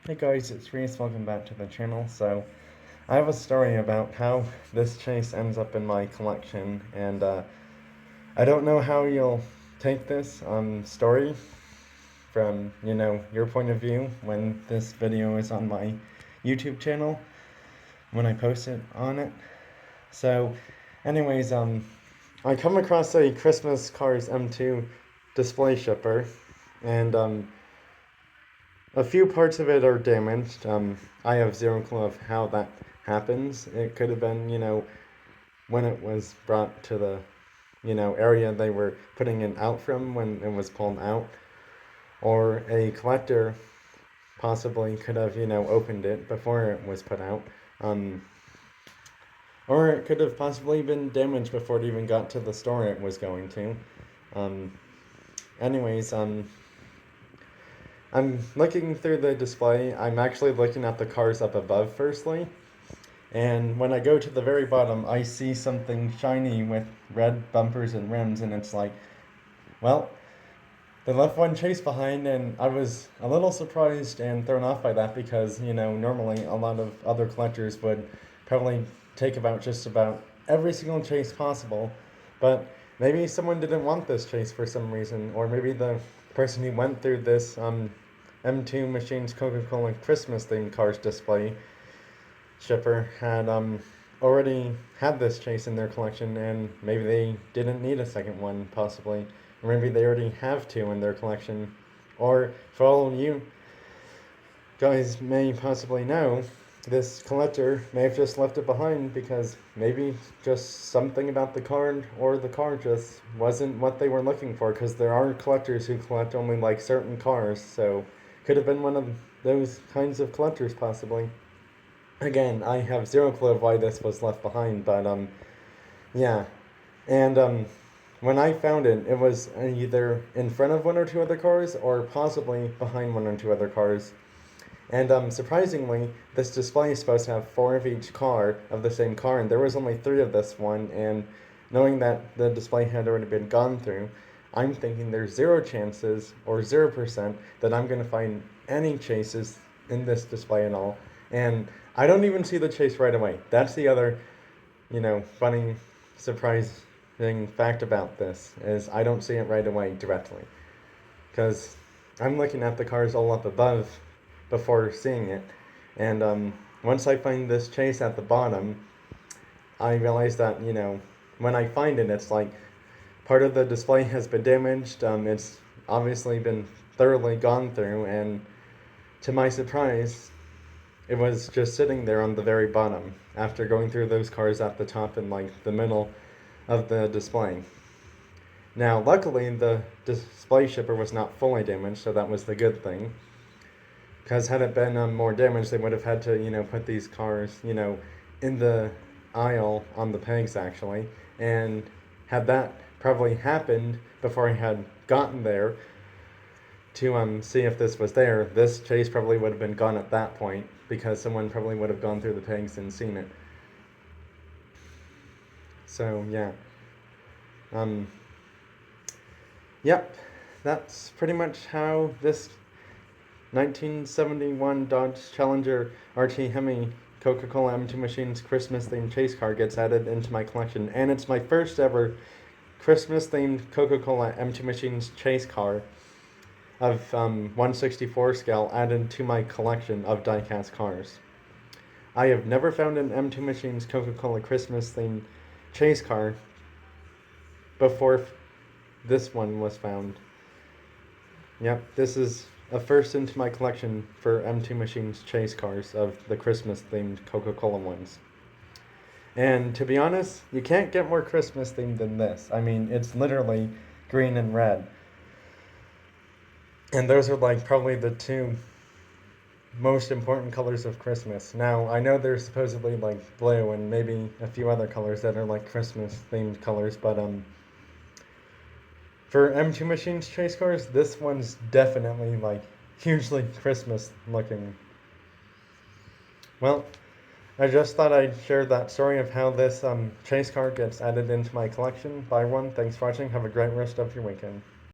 Hey guys, it's Reese, welcome back to the channel. So, I have a story about how this chase ends up in my collection, and I don't know how you'll take this story from, your point of view when this video is on my YouTube channel, when I post it on it. So, anyways, I come across a Christmas Cars M2 display shipper, and a few parts of it are damaged. I have zero clue of how that happens. It could have been, when it was brought to the, area they were putting it out from when it was pulled out. Or a collector possibly could have, opened it before it was put out. Or it could have possibly been damaged before it even got to the store it was going to. Um, anyways, I'm looking through the display. I'm actually looking at the cars up above firstly. And when I go to the very bottom, I see something shiny with red bumpers and rims, and it's like, well, they left one chase behind, and I was a little surprised and thrown off by that because, normally a lot of other collectors would probably take about just about every single chase possible, but maybe someone didn't want this chase for some reason, or maybe the person who went through this M2 Machines Coca-Cola Christmas themed cars display shipper had already had this chase in their collection, and maybe they didn't need a second one, possibly. Or maybe they already have two in their collection. Or, for all you guys may possibly know, this collector may have just left it behind because maybe just something about the card or the car just wasn't what they were looking for, because there are collectors who collect only like certain cars, so could have been one of those kinds of collectors possibly. Again, I have zero clue of why this was left behind, but yeah. And when I found it, it was either in front of one or two other cars, or possibly behind one or two other cars. And surprisingly, this display is supposed to have four of each car of the same car, and there was only three of this one. And knowing that the display had already been gone through, I'm thinking there's zero chances or 0% that I'm going to find any chases in this display at all. And I don't even see the chase right away. That's the other, funny, surprising fact about this, is I don't see it right away directly. Because I'm looking at the cars all up above before seeing it. And once I find this chase at the bottom, I realize that, when I find it, it's like part of the display has been damaged. It's obviously been thoroughly gone through, and to my surprise, it was just sitting there on the very bottom after going through those cars at the top and like the middle of the display. Now, luckily, the display shipper was not fully damaged, so that was the good thing. Because had it been more damaged, they would have had to, put these cars, in the aisle on the pegs actually. And had that probably happened before I had gotten there to see if this was there, this chase probably would have been gone at that point because someone probably would have gone through the pegs and seen it. So yeah, um, yep, that's pretty much how this 1971 Dodge Challenger RT Hemi Coca-Cola M2 Machines Christmas themed chase car gets added into my collection, and it's my first ever Christmas themed Coca-Cola M2 Machines chase car of 1/64 scale added to my collection of diecast cars. I have never found an M2 Machines Coca-Cola Christmas themed chase car before this one was found. Yep, this is a first into my collection for M2 Machines chase cars of the Christmas themed Coca-Cola ones. And to be honest, you can't get more Christmas themed than this. I mean, it's literally green and red. And those are like probably the two most important colors of Christmas. Now, I know there's supposedly like blue and maybe a few other colors that are like Christmas themed colors, but for M2 Machines chase cars, this one's definitely like hugely Christmas looking. Well, I just thought I'd share that story of how this chase car gets added into my collection. Bye everyone, thanks for watching, have a great rest of your weekend.